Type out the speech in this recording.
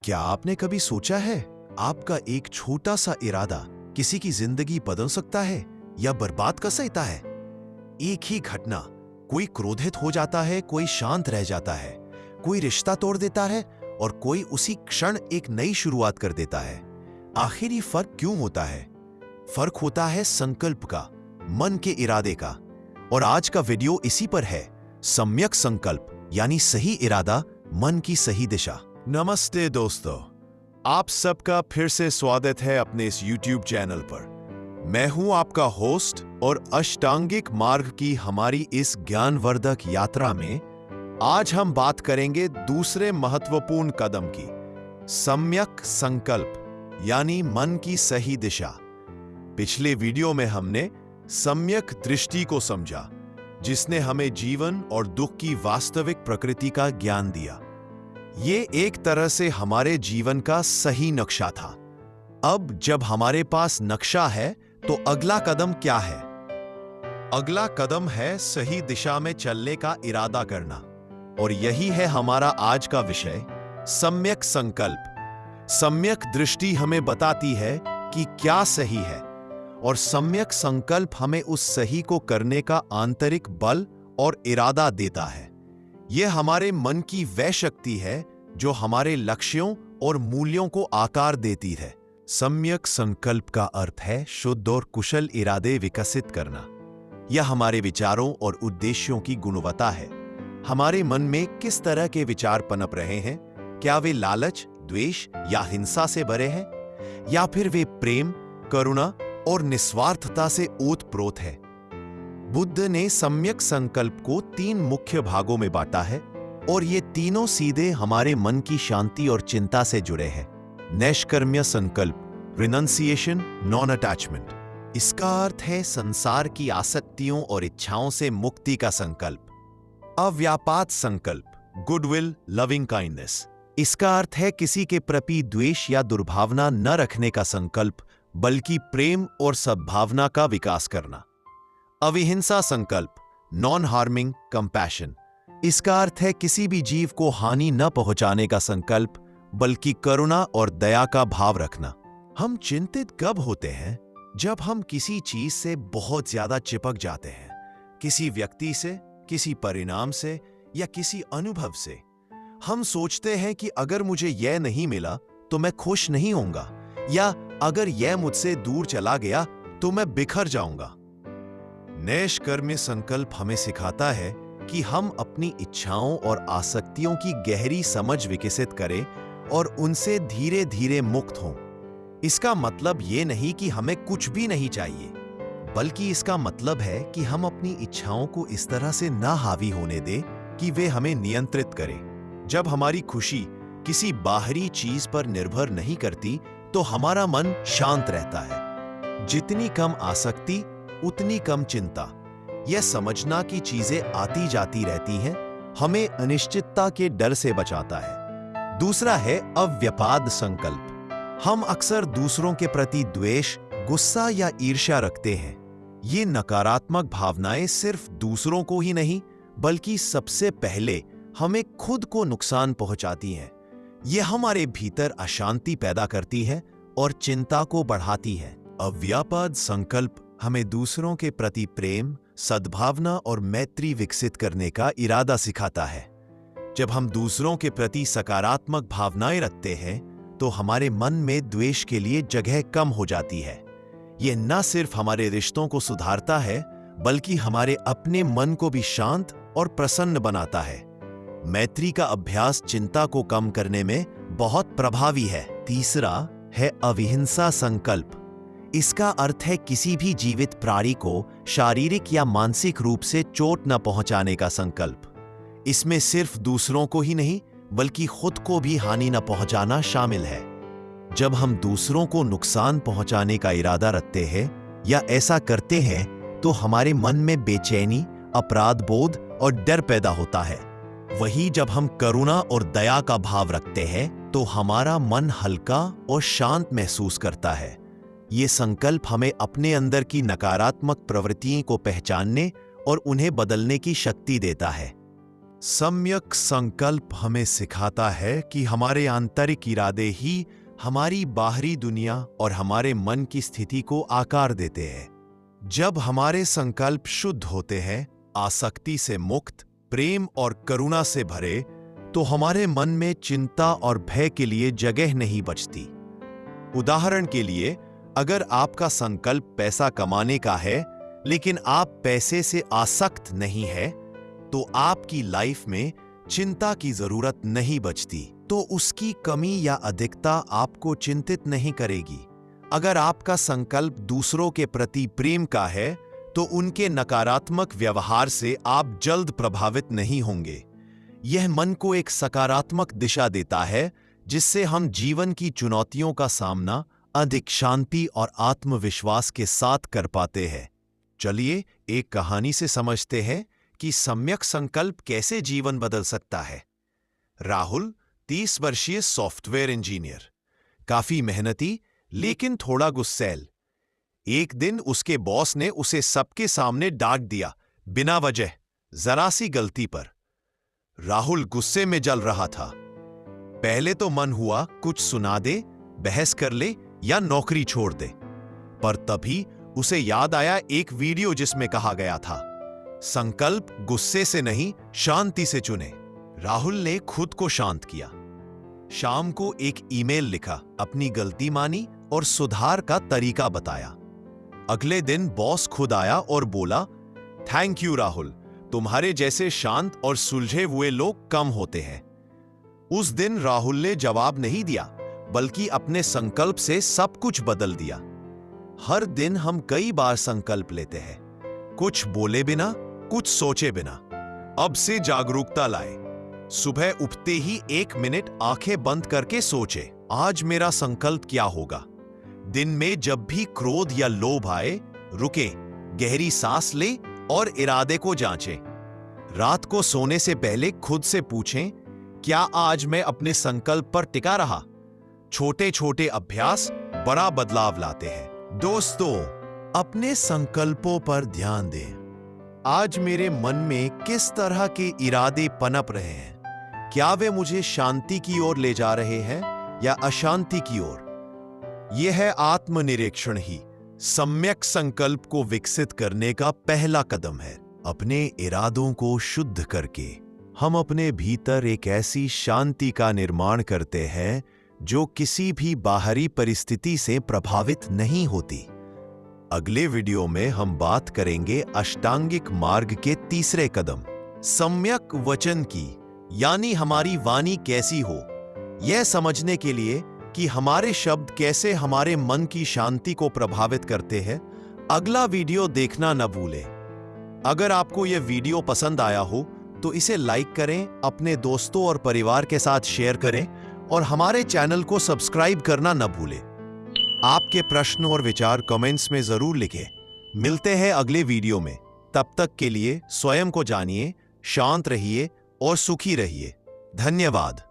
क्या आपने कभी सोचा है आपका एक छोटा सा इरादा किसी की जिंदगी बदल सकता है या बर्बाद कर सकता है? एक ही घटना, कोई क्रोधित हो जाता है, कोई शांत रह जाता है, कोई रिश्ता तोड़ देता है और कोई उसी क्षण एक नई शुरुआत कर देता है। आखिर ये फर्क क्यों होता है? फर्क होता है संकल्प का, मन के इरादे का। और आज का वीडियो इसी पर है, सम्यक संकल्प यानी सही इरादा, मन की सही दिशा। नमस्ते दोस्तों, आप सबका फिर से स्वागत है अपने इस YouTube चैनल पर। मैं हूं आपका होस्ट और अष्टांगिक मार्ग की हमारी इस ज्ञानवर्धक यात्रा में आज हम बात करेंगे दूसरे महत्वपूर्ण कदम की, सम्यक संकल्प यानी मन की सही दिशा। पिछले वीडियो में हमने सम्यक दृष्टि को समझा, जिसने हमें जीवन और दुख की वास्तविक प्रकृति का ज्ञान दिया। ये एक तरह से हमारे जीवन का सही नक्शा था। अब जब हमारे पास नक्शा है तो अगला कदम क्या है? अगला कदम है सही दिशा में चलने का इरादा करना। और यही है हमारा आज का विषय, सम्यक संकल्प। सम्यक दृष्टि हमें बताती है कि क्या सही है, और सम्यक संकल्प हमें उस सही को करने का आंतरिक बल और इरादा देता है। यह हमारे मन की वह शक्ति है जो हमारे लक्ष्यों और मूल्यों को आकार देती है। सम्यक संकल्प का अर्थ है शुद्ध और कुशल इरादे विकसित करना। यह हमारे विचारों और उद्देश्यों की गुणवत्ता है। हमारे मन में किस तरह के विचार पनप रहे हैं? क्या वे लालच, द्वेष या हिंसा से भरे हैं, या फिर वे प्रेम, करुणा और निस्वार्थता से ओतप्रोत है? बुद्ध ने सम्यक संकल्प को 3 मुख्य भागों में बांटा है, और ये तीनों सीधे हमारे मन की शांति और चिंता से जुड़े हैं। नैष्कर्म्य संकल्प, रिनंसिएशन, नॉन अटैचमेंट। इसका अर्थ है संसार की आसक्तियों और इच्छाओं से मुक्ति का संकल्प। अव्यापाद संकल्प, गुडविल, लविंग काइंडनेस। इसका अर्थ है किसी के प्रति द्वेष या दुर्भावना न रखने का संकल्प, बल्कि प्रेम और सद्भावना का विकास करना। अविहिंसा संकल्प, नॉन हार्मिंग कंपैशन। इसका अर्थ है किसी भी जीव को हानि न पहुंचाने का संकल्प, बल्कि करुणा और दया का भाव रखना। हम चिंतित कब होते हैं? जब हम किसी चीज से बहुत ज्यादा चिपक जाते हैं, किसी व्यक्ति से, किसी परिणाम से या किसी अनुभव से। हम सोचते हैं कि अगर मुझे यह नहीं मिला तो मैं खुश नहीं होऊंगा, या अगर यह मुझसे दूर चला गया तो मैं बिखर जाऊंगा। नैष्कर्म्य संकल्प हमें सिखाता है कि हम अपनी इच्छाओं और आसक्तियों की गहरी समझ विकसित करें और उनसे धीरे धीरे मुक्त हों। इसका मतलब ये नहीं कि हमें कुछ भी नहीं चाहिए, बल्कि इसका मतलब है कि हम अपनी इच्छाओं को इस तरह से ना हावी होने दें कि वे हमें नियंत्रित करें। जब हमारी खुशी किसी बाहरी चीज पर निर्भर नहीं करती तो हमारा मन शांत रहता है। जितनी कम आसक्ति उतनी कम चिंता। यह समझना कि चीजें आती जाती रहती हैं हमें अनिश्चितता के डर से बचाता है। दूसरा है अव्यापाद संकल्प। हम अक्सर दूसरों के प्रति द्वेष, गुस्सा या ईर्ष्या रखते हैं। ये नकारात्मक भावनाएं सिर्फ दूसरों को ही नहीं, बल्कि सबसे पहले हमें खुद को नुकसान पहुंचाती हैं। ये हमारे भीतर अशांति पैदा करती है और चिंता को बढ़ाती है। अव्यापाद संकल्प हमें दूसरों के प्रति प्रेम, सद्भावना और मैत्री विकसित करने का इरादा सिखाता है। जब हम दूसरों के प्रति सकारात्मक भावनाएं रखते हैं तो हमारे मन में द्वेष के लिए जगह कम हो जाती है। यह न सिर्फ हमारे रिश्तों को सुधारता है, बल्कि हमारे अपने मन को भी शांत और प्रसन्न बनाता है। मैत्री का अभ्यास चिंता को कम करने में बहुत प्रभावी है। तीसरा है अविहिंसा संकल्प। इसका अर्थ है किसी भी जीवित प्राणी को शारीरिक या मानसिक रूप से चोट न पहुंचाने का संकल्प। इसमें सिर्फ दूसरों को ही नहीं, बल्कि खुद को भी हानि न पहुंचाना शामिल है। जब हम दूसरों को नुकसान पहुंचाने का इरादा रखते हैं या ऐसा करते हैं तो हमारे मन में बेचैनी, अपराध बोध और डर पैदा होता है। वहीं जब हम करुणा और दया का भाव रखते हैं तो हमारा मन हल्का और शांत महसूस करता है। ये संकल्प हमें अपने अंदर की नकारात्मक प्रवृत्तियों को पहचानने और उन्हें बदलने की शक्ति देता है। सम्यक संकल्प हमें सिखाता है कि हमारे आंतरिक इरादे ही हमारी बाहरी दुनिया और हमारे मन की स्थिति को आकार देते हैं। जब हमारे संकल्प शुद्ध होते हैं, आसक्ति से मुक्त, प्रेम और करुणा से भरे, तो हमारे मन में चिंता और भय के लिए जगह नहीं बचती। उदाहरण के लिए, अगर आपका संकल्प पैसा कमाने का है, लेकिन आप पैसे से आसक्त नहीं है, तो आपकी लाइफ में चिंता की जरूरत नहीं बचती। तो उसकी कमी या अधिकता आपको चिंतित नहीं करेगी। अगर आपका संकल्प दूसरों के प्रति प्रेम का है, तो उनके नकारात्मक व्यवहार से आप जल्द प्रभावित नहीं होंगे। यह मन को एक सकारात्मक दिशा देता है, जिससे हम जीवन की चुनौतियों का सामना अधिक शांति और आत्मविश्वास के साथ कर पाते हैं। चलिए एक कहानी से समझते हैं कि सम्यक संकल्प कैसे जीवन बदल सकता है। राहुल 30 वर्षीय सॉफ्टवेयर इंजीनियर, काफी मेहनती लेकिन थोड़ा गुस्सैल। एक दिन उसके बॉस ने उसे सबके सामने डांट दिया, बिना वजह, जरा सी गलती पर। राहुल गुस्से में जल रहा था। पहले तो मन हुआ कुछ सुना दे, बहस कर ले या नौकरी छोड़ दे, पर तभी उसे याद आया एक वीडियो जिसमें कहा गया था, संकल्प गुस्से से नहीं शांति से चुने। राहुल ने खुद को शांत किया। शाम को एक ईमेल लिखा, अपनी गलती मानी और सुधार का तरीका बताया। अगले दिन बॉस खुद आया और बोला, थैंक यू राहुल, तुम्हारे जैसे शांत और सुलझे हुए लोग कम होते हैं। उस दिन राहुल ने जवाब नहीं दिया, बल्कि अपने संकल्प से सब कुछ बदल दिया। हर दिन हम कई बार संकल्प लेते हैं, कुछ बोले बिना, कुछ सोचे बिना। अब से जागरूकता लाए। सुबह उठते ही 1 मिनट आंखें बंद करके सोचे, आज मेरा संकल्प क्या होगा। दिन में जब भी क्रोध या लोभ आए, रुके, गहरी सांस ले और इरादे को जांचें। रात को सोने से पहले खुद से पूछें, क्या आज मैं अपने संकल्प पर टिका रहा। छोटे छोटे अभ्यास बड़ा बदलाव लाते हैं। दोस्तों, अपने संकल्पों पर ध्यान दें। आज मेरे मन में किस तरह के इरादे पनप रहे हैं? क्या वे मुझे शांति की ओर ले जा रहे हैं या अशांति की ओर? यह है आत्मनिरीक्षण ही सम्यक संकल्प को विकसित करने का पहला कदम है। अपने इरादों को शुद्ध करके हम अपने भीतर एक ऐसी शांति का निर्माण करते हैं जो किसी भी बाहरी परिस्थिति से प्रभावित नहीं होती। अगले वीडियो में हम बात करेंगे अष्टांगिक मार्ग के तीसरे कदम, सम्यक वचन की, यानी हमारी वाणी कैसी हो, यह समझने के लिए कि हमारे शब्द कैसे हमारे मन की शांति को प्रभावित करते हैं। अगला वीडियो देखना न भूलें। अगर आपको यह वीडियो पसंद आया हो तो इसे लाइक करें, अपने दोस्तों और परिवार के साथ शेयर करें और हमारे चैनल को सब्सक्राइब करना न भूलें। आपके प्रश्न और विचार कमेंट्स में जरूर लिखें। मिलते हैं अगले वीडियो में। तब तक के लिए स्वयं को जानिए, शांत रहिए और सुखी रहिए। धन्यवाद।